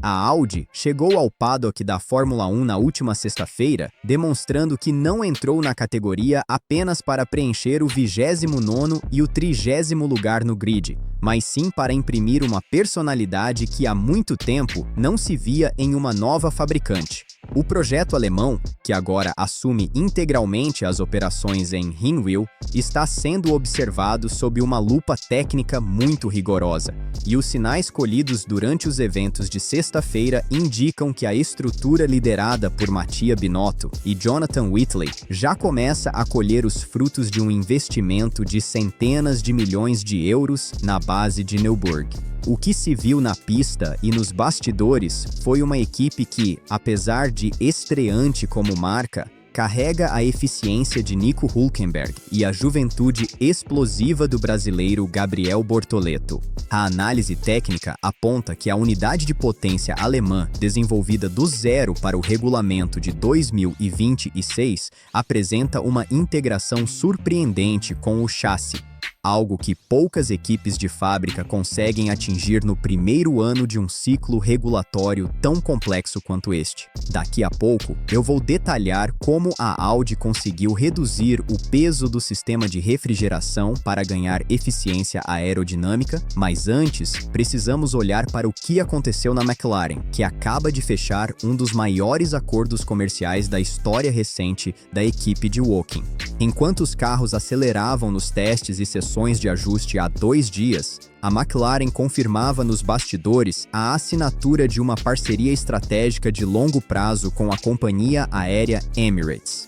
A Audi chegou ao paddock da Fórmula 1 na última sexta-feira, demonstrando que não entrou na categoria apenas para preencher o 29º e o 30º lugar no grid, mas sim para imprimir uma personalidade que há muito tempo não se via em uma nova fabricante. O projeto alemão, que agora assume integralmente as operações em Hinwil, está sendo observado sob uma lupa técnica muito rigorosa, e os sinais colhidos durante os eventos de sexta-feira indicam que a estrutura liderada por Mattia Binotto e Jonathan Whitley já começa a colher os frutos de um investimento de centenas de milhões de euros na base de Nürburgring. O que se viu na pista e nos bastidores foi uma equipe que, apesar de estreante como marca, carrega a eficiência de Nico Hülkenberg e a juventude explosiva do brasileiro Gabriel Bortoleto. A análise técnica aponta que a unidade de potência alemã, desenvolvida do zero para o regulamento de 2026, apresenta uma integração surpreendente com o chassi, algo que poucas equipes de fábrica conseguem atingir no primeiro ano de um ciclo regulatório tão complexo quanto este. Daqui a pouco, eu vou detalhar como a Audi conseguiu reduzir o peso do sistema de refrigeração para ganhar eficiência aerodinâmica, mas antes, precisamos olhar para o que aconteceu na McLaren, que acaba de fechar um dos maiores acordos comerciais da história recente da equipe de Woking. Enquanto os carros aceleravam nos testes e sessões de ajuste há 2 dias, a McLaren confirmava nos bastidores a assinatura de uma parceria estratégica de longo prazo com a companhia aérea Emirates.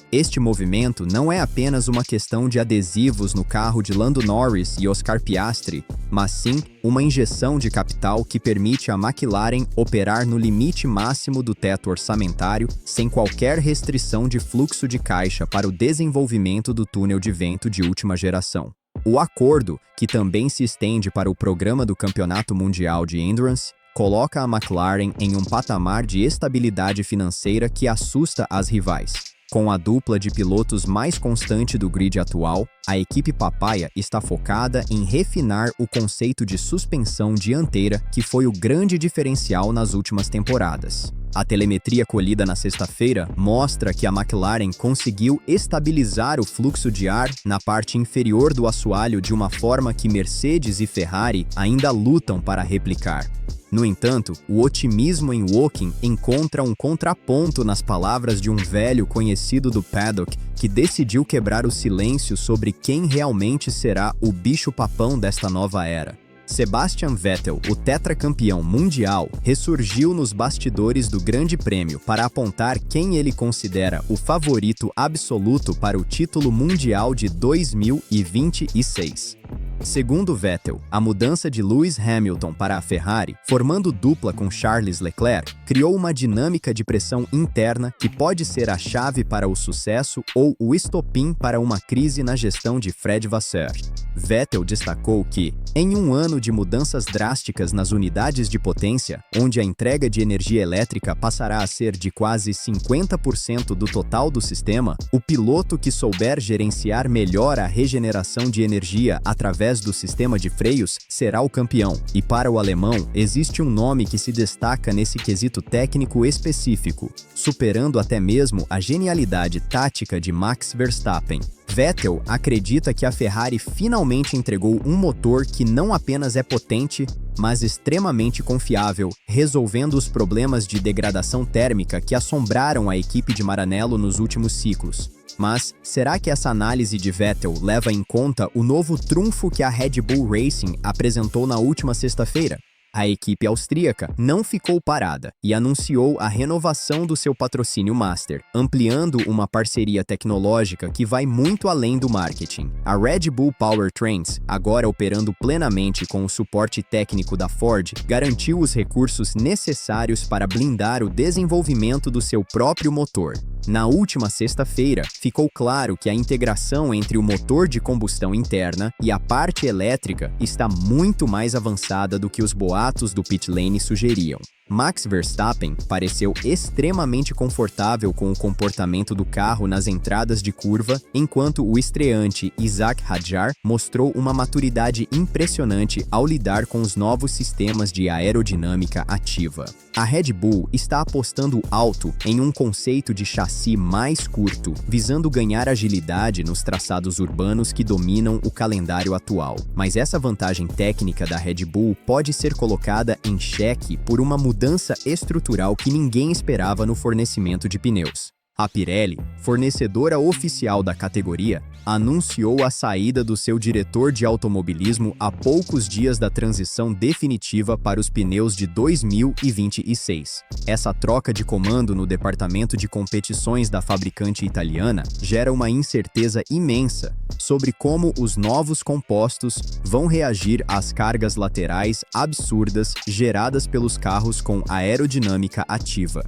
Este movimento não é apenas uma questão de adesivos no carro de Lando Norris e Oscar Piastri, mas sim uma injeção de capital que permite à McLaren operar no limite máximo do teto orçamentário sem qualquer restrição de fluxo de caixa para o desenvolvimento do túnel de vento de última geração. O acordo, que também se estende para o programa do Campeonato Mundial de Endurance, coloca a McLaren em um patamar de estabilidade financeira que assusta as rivais. Com a dupla de pilotos mais constante do grid atual, a equipe Papaya está focada em refinar o conceito de suspensão dianteira que foi o grande diferencial nas últimas temporadas. A telemetria colhida na sexta-feira mostra que a McLaren conseguiu estabilizar o fluxo de ar na parte inferior do assoalho de uma forma que Mercedes e Ferrari ainda lutam para replicar. No entanto, o otimismo em Woking encontra um contraponto nas palavras de um velho conhecido do paddock que decidiu quebrar o silêncio sobre quem realmente será o bicho-papão desta nova era. Sebastian Vettel, o tetracampeão mundial, ressurgiu nos bastidores do Grande Prêmio para apontar quem ele considera o favorito absoluto para o título mundial de 2026. Segundo Vettel, a mudança de Lewis Hamilton para a Ferrari, formando dupla com Charles Leclerc, criou uma dinâmica de pressão interna que pode ser a chave para o sucesso ou o estopim para uma crise na gestão de Fred Vasseur. Vettel destacou que, em um ano de mudanças drásticas nas unidades de potência, onde a entrega de energia elétrica passará a ser de quase 50% do total do sistema, o piloto que souber gerenciar melhor a regeneração de energia através do sistema de freios será o campeão. E para o alemão, existe um nome que se destaca nesse quesito técnico específico, superando até mesmo a genialidade tática de Max Verstappen. Vettel acredita que a Ferrari finalmente entregou um motor que não apenas é potente, mas extremamente confiável, resolvendo os problemas de degradação térmica que assombraram a equipe de Maranello nos últimos ciclos. Mas, será que essa análise de Vettel leva em conta o novo trunfo que a Red Bull Racing apresentou na última sexta-feira? A equipe austríaca não ficou parada e anunciou a renovação do seu patrocínio master, ampliando uma parceria tecnológica que vai muito além do marketing. A Red Bull Powertrains, agora operando plenamente com o suporte técnico da Ford, garantiu os recursos necessários para blindar o desenvolvimento do seu próprio motor. Na última sexta-feira, ficou claro que a integração entre o motor de combustão interna e a parte elétrica está muito mais avançada do que os boatos do pit lane sugeriam. Max Verstappen pareceu extremamente confortável com o comportamento do carro nas entradas de curva, enquanto o estreante Isack Hadjar mostrou uma maturidade impressionante ao lidar com os novos sistemas de aerodinâmica ativa. A Red Bull está apostando alto em um conceito de chassi mais curto, visando ganhar agilidade nos traçados urbanos que dominam o calendário atual. Mas essa vantagem técnica da Red Bull pode ser colocada em xeque por uma mudança estrutural que ninguém esperava no fornecimento de pneus. A Pirelli, fornecedora oficial da categoria, anunciou a saída do seu diretor de automobilismo a poucos dias da transição definitiva para os pneus de 2026. Essa troca de comando no departamento de competições da fabricante italiana gera uma incerteza imensa sobre como os novos compostos vão reagir às cargas laterais absurdas geradas pelos carros com aerodinâmica ativa.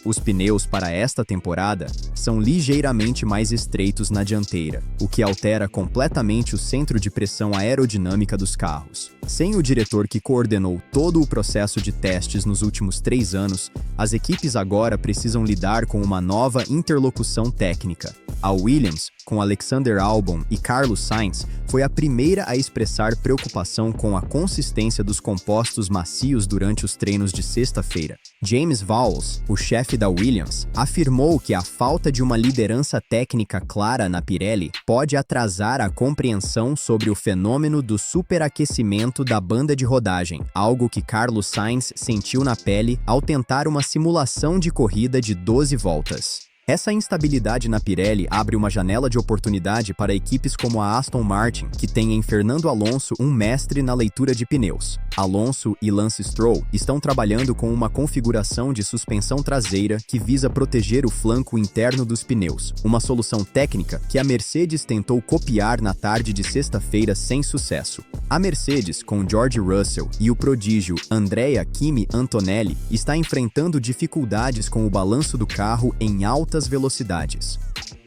Os pneus para esta temporada são ligeiramente mais estreitos na dianteira, o que altera completamente o centro de pressão aerodinâmica dos carros. Sem o diretor que coordenou todo o processo de testes nos últimos 3 anos, as equipes agora precisam lidar com uma nova interlocução técnica. A Williams, com Alexander Albon e Carlos Sainz, foi a primeira a expressar preocupação com a consistência dos compostos macios durante os treinos de sexta-feira. James Vowles, o chefe da Williams, afirmou que a falta de uma liderança técnica clara na Pirelli pode atrasar a compreensão sobre o fenômeno do superaquecimento da banda de rodagem, algo que Carlos Sainz sentiu na pele ao tentar uma simulação de corrida de 12 voltas. Essa instabilidade na Pirelli abre uma janela de oportunidade para equipes como a Aston Martin, que tem em Fernando Alonso um mestre na leitura de pneus. Alonso e Lance Stroll estão trabalhando com uma configuração de suspensão traseira que visa proteger o flanco interno dos pneus, uma solução técnica que a Mercedes tentou copiar na tarde de sexta-feira sem sucesso. A Mercedes, com George Russell e o prodígio Andrea Kimi Antonelli, está enfrentando dificuldades com o balanço do carro em altas velocidades.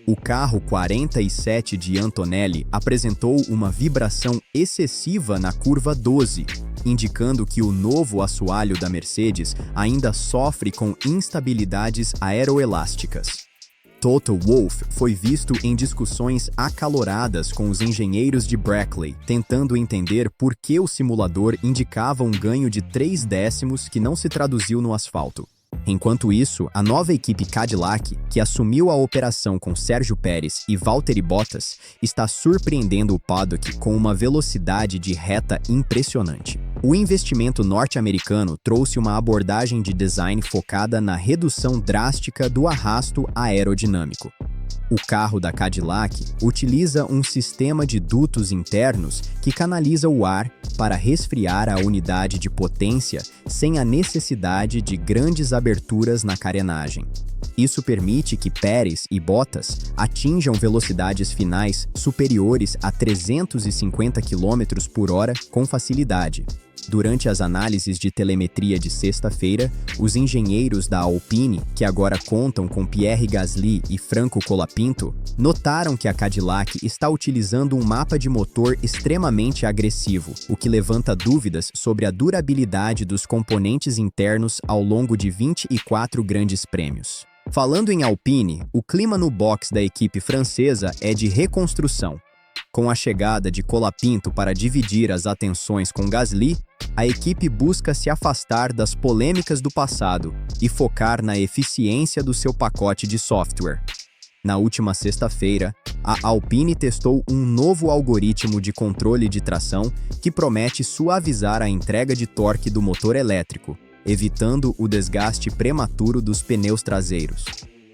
O carro 47 de Antonelli apresentou uma vibração excessiva na curva 12, indicando que o novo assoalho da Mercedes ainda sofre com instabilidades aeroelásticas. Toto Wolff foi visto em discussões acaloradas com os engenheiros de Brackley, tentando entender por que o simulador indicava um ganho de 3 décimos que não se traduziu no asfalto. Enquanto isso, a nova equipe Cadillac, que assumiu a operação com Sérgio Pérez e Valtteri Bottas, está surpreendendo o paddock com uma velocidade de reta impressionante. O investimento norte-americano trouxe uma abordagem de design focada na redução drástica do arrasto aerodinâmico. O carro da Cadillac utiliza um sistema de dutos internos que canaliza o ar para resfriar a unidade de potência sem a necessidade de grandes aberturas na carenagem. Isso permite que Pérez e Bottas atinjam velocidades finais superiores a 350 km por hora com facilidade. Durante as análises de telemetria de sexta-feira, os engenheiros da Alpine, que agora contam com Pierre Gasly e Franco Colapinto, notaram que a Cadillac está utilizando um mapa de motor extremamente agressivo, o que levanta dúvidas sobre a durabilidade dos componentes internos ao longo de 24 grandes prêmios. Falando em Alpine, o clima no box da equipe francesa é de reconstrução. Com a chegada de Colapinto para dividir as atenções com Gasly, a equipe busca se afastar das polêmicas do passado e focar na eficiência do seu pacote de software. Na última sexta-feira, a Alpine testou um novo algoritmo de controle de tração que promete suavizar a entrega de torque do motor elétrico, evitando o desgaste prematuro dos pneus traseiros.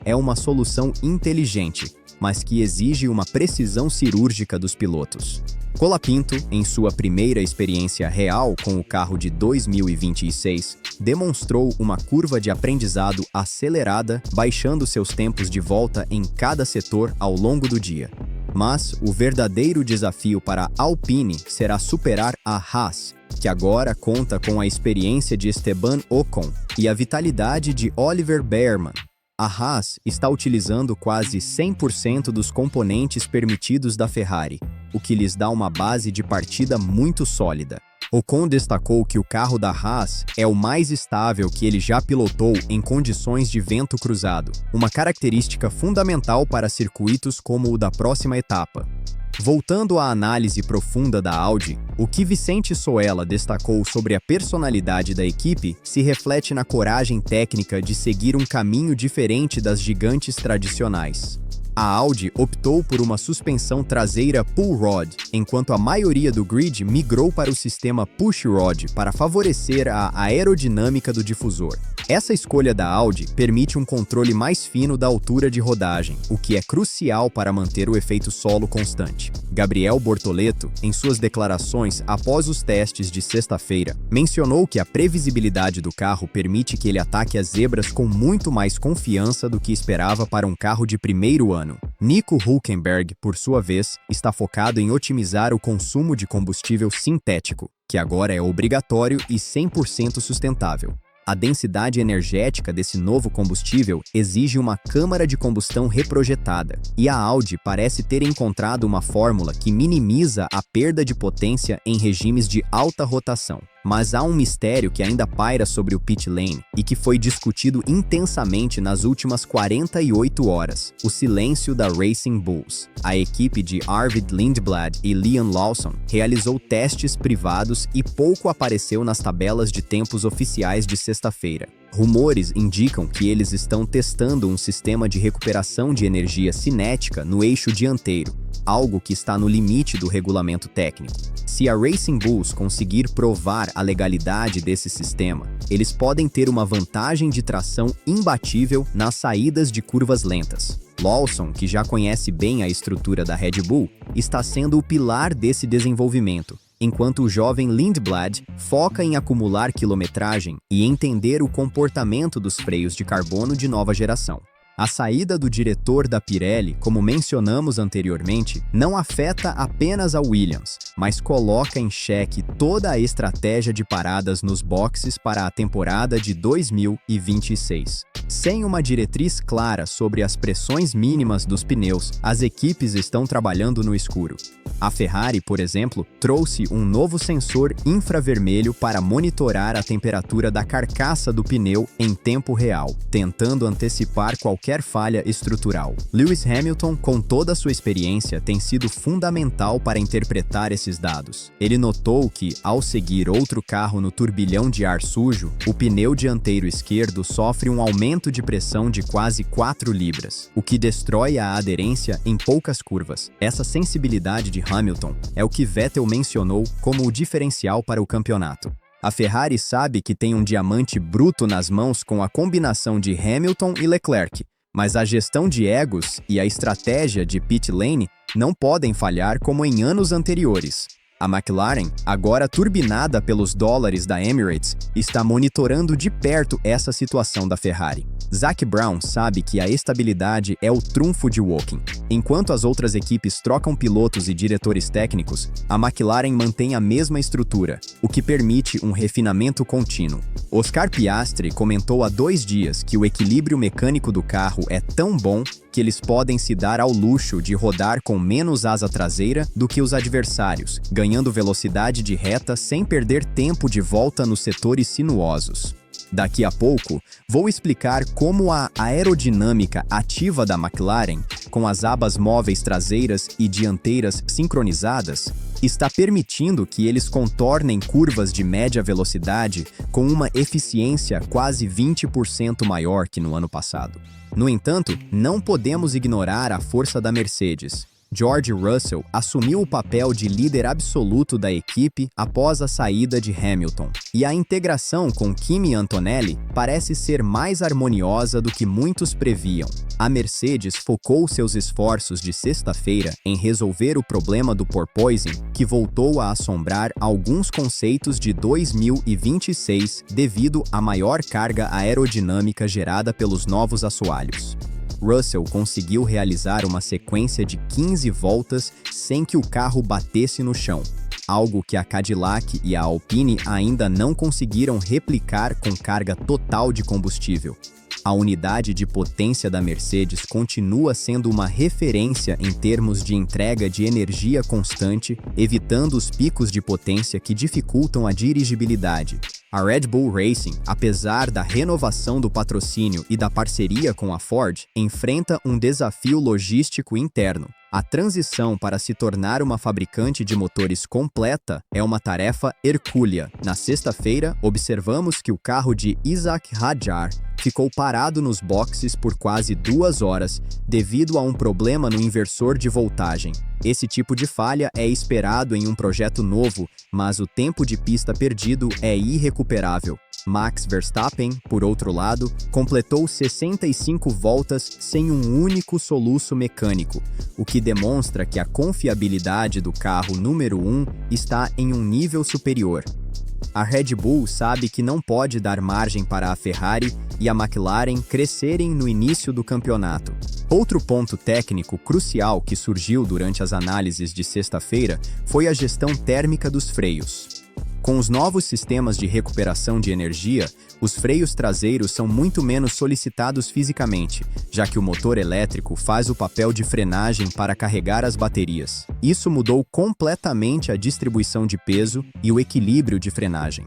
É uma solução inteligente, mas que exige uma precisão cirúrgica dos pilotos. Colapinto, em sua primeira experiência real com o carro de 2026, demonstrou uma curva de aprendizado acelerada, baixando seus tempos de volta em cada setor ao longo do dia. Mas o verdadeiro desafio para a Alpine será superar a Haas, que agora conta com a experiência de Esteban Ocon e a vitalidade de Oliver Bearman. A Haas está utilizando quase 100% dos componentes permitidos da Ferrari, o que lhes dá uma base de partida muito sólida. Ocon destacou que o carro da Haas é o mais estável que ele já pilotou em condições de vento cruzado, uma característica fundamental para circuitos como o da próxima etapa. Voltando à análise profunda da Audi, o que Vicente Soela destacou sobre a personalidade da equipe se reflete na coragem técnica de seguir um caminho diferente das gigantes tradicionais. A Audi optou por uma suspensão traseira pull rod, enquanto a maioria do grid migrou para o sistema push rod para favorecer a aerodinâmica do difusor. Essa escolha da Audi permite um controle mais fino da altura de rodagem, o que é crucial para manter o efeito solo constante. Gabriel Bortoleto, em suas declarações após os testes de sexta-feira, mencionou que a previsibilidade do carro permite que ele ataque as zebras com muito mais confiança do que esperava para um carro de primeiro ano. Nico Hülkenberg, por sua vez, está focado em otimizar o consumo de combustível sintético, que agora é obrigatório e 100% sustentável. A densidade energética desse novo combustível exige uma câmara de combustão reprojetada, e a Audi parece ter encontrado uma fórmula que minimiza a perda de potência em regimes de alta rotação. Mas há um mistério que ainda paira sobre o pit lane e que foi discutido intensamente nas últimas 48 horas: o silêncio da Racing Bulls. A equipe de Arvid Lindblad e Liam Lawson realizou testes privados e pouco apareceu nas tabelas de tempos oficiais de sexta-feira. Rumores indicam que eles estão testando um sistema de recuperação de energia cinética no eixo dianteiro, algo que está no limite do regulamento técnico. Se a Racing Bulls conseguir provar a legalidade desse sistema, eles podem ter uma vantagem de tração imbatível nas saídas de curvas lentas. Lawson, que já conhece bem a estrutura da Red Bull, está sendo o pilar desse desenvolvimento, enquanto o jovem Lindblad foca em acumular quilometragem e entender o comportamento dos freios de carbono de nova geração. A saída do diretor da Pirelli, como mencionamos anteriormente, não afeta apenas a Williams, mas coloca em xeque toda a estratégia de paradas nos boxes para a temporada de 2026. Sem uma diretriz clara sobre as pressões mínimas dos pneus, as equipes estão trabalhando no escuro. A Ferrari, por exemplo, trouxe um novo sensor infravermelho para monitorar a temperatura da carcaça do pneu em tempo real, tentando antecipar qualquer falha estrutural. Lewis Hamilton, com toda a sua experiência, tem sido fundamental para interpretar esses dados. Ele notou que, ao seguir outro carro no turbilhão de ar sujo, o pneu dianteiro esquerdo sofre um aumento de pressão de quase 4 libras, o que destrói a aderência em poucas curvas. Essa sensibilidade de Hamilton é o que Vettel mencionou como o diferencial para o campeonato. A Ferrari sabe que tem um diamante bruto nas mãos com a combinação de Hamilton e Leclerc, mas a gestão de egos e a estratégia de pit lane não podem falhar como em anos anteriores. A McLaren, agora turbinada pelos dólares da Emirates, está monitorando de perto essa situação da Ferrari. Zac Brown sabe que a estabilidade é o trunfo de Woking. Enquanto as outras equipes trocam pilotos e diretores técnicos, a McLaren mantém a mesma estrutura, o que permite um refinamento contínuo. Oscar Piastri comentou há 2 dias que o equilíbrio mecânico do carro é tão bom que eles podem se dar ao luxo de rodar com menos asa traseira do que os adversários, ganhando velocidade de reta sem perder tempo de volta nos setores sinuosos. Daqui a pouco, vou explicar como a aerodinâmica ativa da McLaren, com as abas móveis traseiras e dianteiras sincronizadas, está permitindo que eles contornem curvas de média velocidade com uma eficiência quase 20% maior que no ano passado. No entanto, não podemos ignorar a força da Mercedes. George Russell assumiu o papel de líder absoluto da equipe após a saída de Hamilton, e a integração com Kimi Antonelli parece ser mais harmoniosa do que muitos previam. A Mercedes focou seus esforços de sexta-feira em resolver o problema do porpoising, que voltou a assombrar alguns conceitos de 2026 devido à maior carga aerodinâmica gerada pelos novos assoalhos. Russell conseguiu realizar uma sequência de 15 voltas sem que o carro batesse no chão, algo que a Cadillac e a Alpine ainda não conseguiram replicar com carga total de combustível. A unidade de potência da Mercedes continua sendo uma referência em termos de entrega de energia constante, evitando os picos de potência que dificultam a dirigibilidade. A Red Bull Racing, apesar da renovação do patrocínio e da parceria com a Ford, enfrenta um desafio logístico interno. A transição para se tornar uma fabricante de motores completa é uma tarefa hercúlea. Na sexta-feira, observamos que o carro de Isaac Hadjar ficou parado nos boxes por quase 2 horas devido a um problema no inversor de voltagem. Esse tipo de falha é esperado em um projeto novo, mas o tempo de pista perdido é irrecuperável. Max Verstappen, por outro lado, completou 65 voltas sem um único soluço mecânico, o que demonstra que a confiabilidade do carro número 1 está em um nível superior. A Red Bull sabe que não pode dar margem para a Ferrari e a McLaren crescerem no início do campeonato. Outro ponto técnico crucial que surgiu durante as análises de sexta-feira foi a gestão térmica dos freios. Com os novos sistemas de recuperação de energia, os freios traseiros são muito menos solicitados fisicamente, já que o motor elétrico faz o papel de frenagem para carregar as baterias. Isso mudou completamente a distribuição de peso e o equilíbrio de frenagem.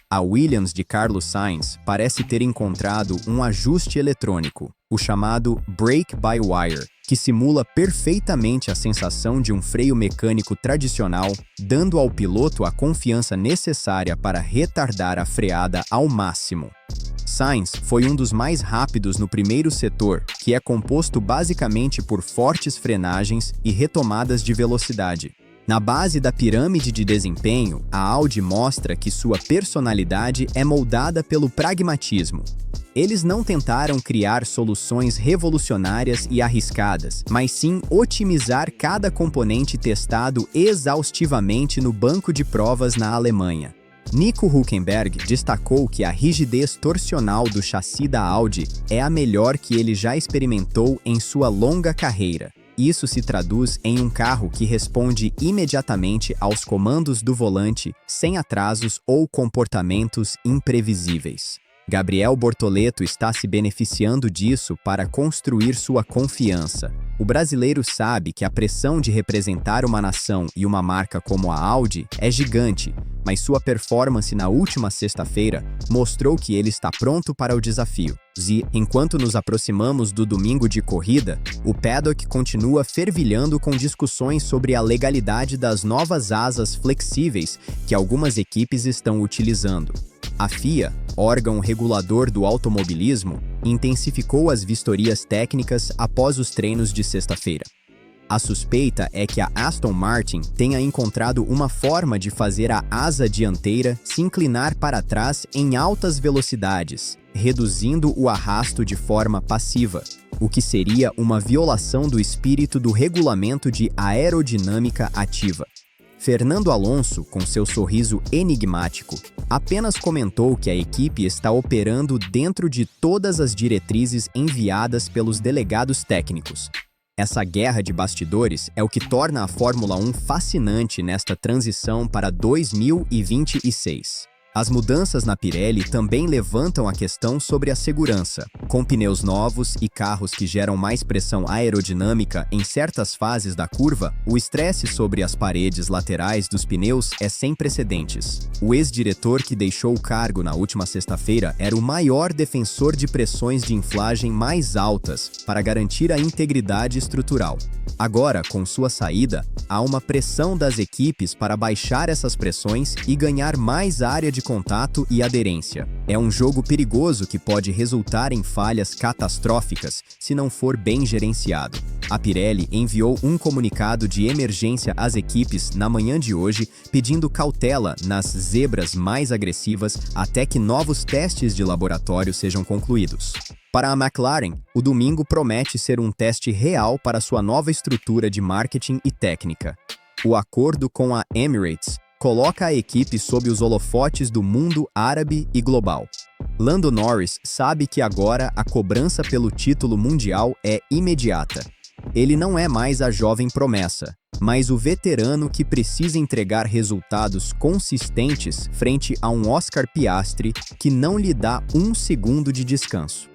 A Williams de Carlos Sainz parece ter encontrado um ajuste eletrônico, o chamado brake-by-wire, que simula perfeitamente a sensação de um freio mecânico tradicional, dando ao piloto a confiança necessária para retardar a freada ao máximo. Sainz foi um dos mais rápidos no primeiro setor, que é composto basicamente por fortes frenagens e retomadas de velocidade. Na base da pirâmide de desempenho, a Audi mostra que sua personalidade é moldada pelo pragmatismo. Eles não tentaram criar soluções revolucionárias e arriscadas, mas sim otimizar cada componente testado exaustivamente no banco de provas na Alemanha. Nico Hülkenberg destacou que a rigidez torsional do chassi da Audi é a melhor que ele já experimentou em sua longa carreira. Isso se traduz em um carro que responde imediatamente aos comandos do volante, sem atrasos ou comportamentos imprevisíveis. Gabriel Bortoleto está se beneficiando disso para construir sua confiança. O brasileiro sabe que a pressão de representar uma nação e uma marca como a Audi é gigante, mas sua performance na última sexta-feira mostrou que ele está pronto para o desafio. Enquanto nos aproximamos do domingo de corrida, o paddock continua fervilhando com discussões sobre a legalidade das novas asas flexíveis que algumas equipes estão utilizando. A FIA, órgão regulador do automobilismo, intensificou as vistorias técnicas após os treinos de sexta-feira. A suspeita é que a Aston Martin tenha encontrado uma forma de fazer a asa dianteira se inclinar para trás em altas velocidades, reduzindo o arrasto de forma passiva, o que seria uma violação do espírito do regulamento de aerodinâmica ativa. Fernando Alonso, com seu sorriso enigmático, apenas comentou que a equipe está operando dentro de todas as diretrizes enviadas pelos delegados técnicos. Essa guerra de bastidores é o que torna a Fórmula 1 fascinante nesta transição para 2026. As mudanças na Pirelli também levantam a questão sobre a segurança. Com pneus novos e carros que geram mais pressão aerodinâmica em certas fases da curva, o estresse sobre as paredes laterais dos pneus é sem precedentes. O ex-diretor que deixou o cargo na última sexta-feira era o maior defensor de pressões de inflagem mais altas para garantir a integridade estrutural. Agora, com sua saída, há uma pressão das equipes para baixar essas pressões e ganhar mais área de contato e aderência. É um jogo perigoso que pode resultar em falhas catastróficas se não for bem gerenciado. A Pirelli enviou um comunicado de emergência às equipes na manhã de hoje, pedindo cautela nas zebras mais agressivas até que novos testes de laboratório sejam concluídos. Para a McLaren, o domingo promete ser um teste real para sua nova estrutura de marketing e técnica. O acordo com a Emirates coloca a equipe sob os holofotes do mundo árabe e global. Lando Norris sabe que agora a cobrança pelo título mundial é imediata. Ele não é mais a jovem promessa, mas o veterano que precisa entregar resultados consistentes frente a um Oscar Piastri que não lhe dá um segundo de descanso.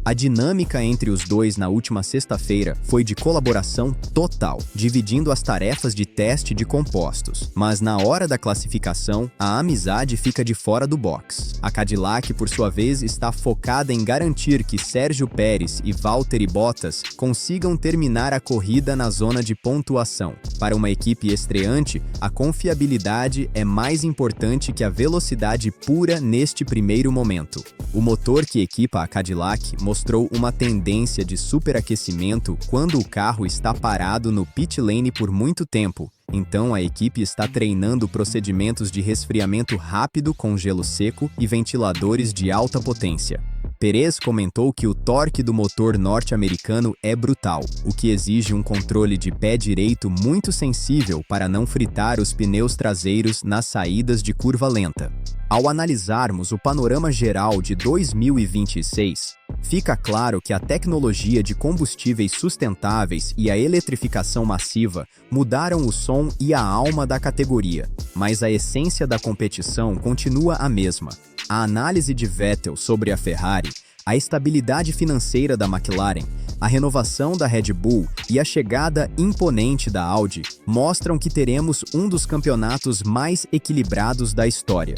A dinâmica entre os dois na última sexta-feira foi de colaboração total, dividindo as tarefas de teste de compostos. Mas na hora da classificação, a amizade fica de fora do box. A Cadillac, por sua vez, está focada em garantir que Sérgio Pérez e Valtteri Bottas consigam terminar a corrida na zona de pontuação. Para uma equipe estreante, a confiabilidade é mais importante que a velocidade pura neste primeiro momento. O motor que equipa a Cadillac mostrou uma tendência de superaquecimento quando o carro está parado no pit lane por muito tempo. Então a equipe está treinando procedimentos de resfriamento rápido com gelo seco e ventiladores de alta potência. Pérez comentou que o torque do motor norte-americano é brutal, o que exige um controle de pé direito muito sensível para não fritar os pneus traseiros nas saídas de curva lenta. Ao analisarmos o panorama geral de 2026, fica claro que a tecnologia de combustíveis sustentáveis e a eletrificação massiva mudaram o som e a alma da categoria, mas a essência da competição continua a mesma. A análise de Vettel sobre a Ferrari, a estabilidade financeira da McLaren, a renovação da Red Bull e a chegada imponente da Audi mostram que teremos um dos campeonatos mais equilibrados da história.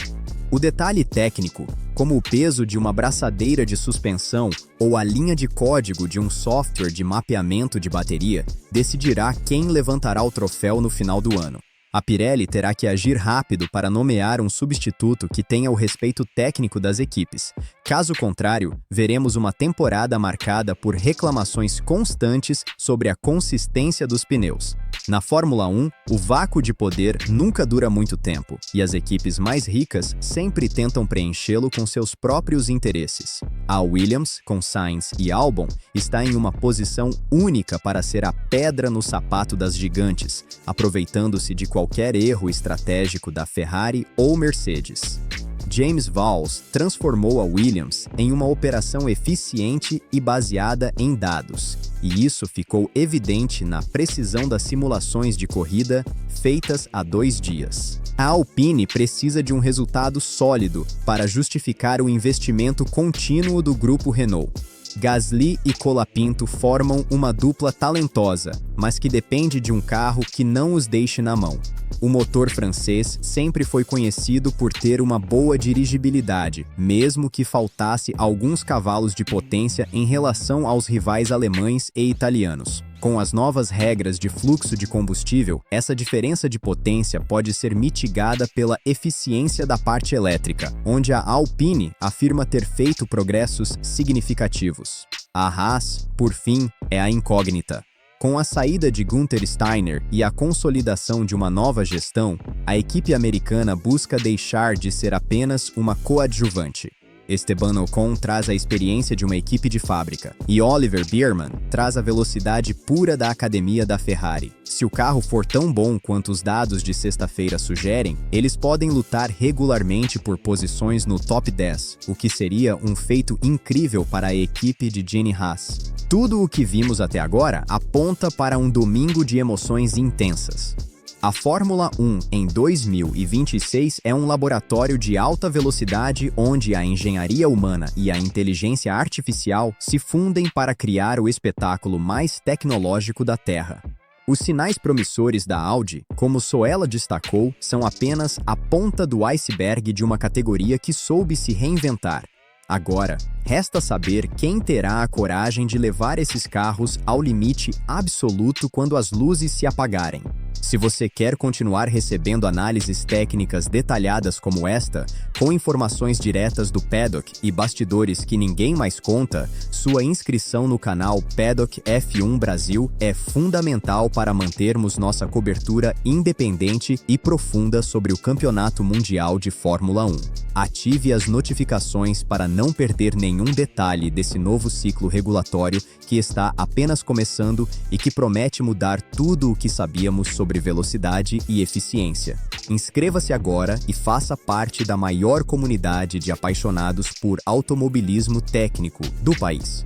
O detalhe técnico, como o peso de uma braçadeira de suspensão ou a linha de código de um software de mapeamento de bateria, decidirá quem levantará o troféu no final do ano. A Pirelli terá que agir rápido para nomear um substituto que tenha o respeito técnico das equipes. Caso contrário, veremos uma temporada marcada por reclamações constantes sobre a consistência dos pneus. Na Fórmula 1, o vácuo de poder nunca dura muito tempo, e as equipes mais ricas sempre tentam preenchê-lo com seus próprios interesses. A Williams, com Sainz e Albon, está em uma posição única para ser a pedra no sapato das gigantes, aproveitando-se de qualquer erro estratégico da Ferrari ou Mercedes. James Vowles transformou a Williams em uma operação eficiente e baseada em dados, e isso ficou evidente na precisão das simulações de corrida feitas há 2 dias. A Alpine precisa de um resultado sólido para justificar o investimento contínuo do grupo Renault. Gasly e Colapinto formam uma dupla talentosa, mas que depende de um carro que não os deixe na mão. O motor francês sempre foi conhecido por ter uma boa dirigibilidade, mesmo que faltasse alguns cavalos de potência em relação aos rivais alemães e italianos. Com as novas regras de fluxo de combustível, essa diferença de potência pode ser mitigada pela eficiência da parte elétrica, onde a Alpine afirma ter feito progressos significativos. A Haas, por fim, é a incógnita. Com a saída de Günther Steiner e a consolidação de uma nova gestão, a equipe americana busca deixar de ser apenas uma coadjuvante. Esteban Ocon traz a experiência de uma equipe de fábrica, e Oliver Biermann traz a velocidade pura da academia da Ferrari. Se o carro for tão bom quanto os dados de sexta-feira sugerem, eles podem lutar regularmente por posições no top 10, o que seria um feito incrível para a equipe de Gene Haas. Tudo o que vimos até agora aponta para um domingo de emoções intensas. A Fórmula 1 em 2026 é um laboratório de alta velocidade onde a engenharia humana e a inteligência artificial se fundem para criar o espetáculo mais tecnológico da Terra. Os sinais promissores da Audi, como Soela destacou, são apenas a ponta do iceberg de uma categoria que soube se reinventar. Agora, resta saber quem terá a coragem de levar esses carros ao limite absoluto quando as luzes se apagarem. Se você quer continuar recebendo análises técnicas detalhadas como esta, com informações diretas do paddock e bastidores que ninguém mais conta, sua inscrição no canal Paddock F1 Brasil é fundamental para mantermos nossa cobertura independente e profunda sobre o Campeonato Mundial de Fórmula 1. Ative as notificações para não perder nenhum detalhe desse novo ciclo regulatório que está apenas começando e que promete mudar tudo o que sabíamos sobre velocidade e eficiência. Inscreva-se agora e faça parte da maior comunidade de apaixonados por automobilismo técnico do país.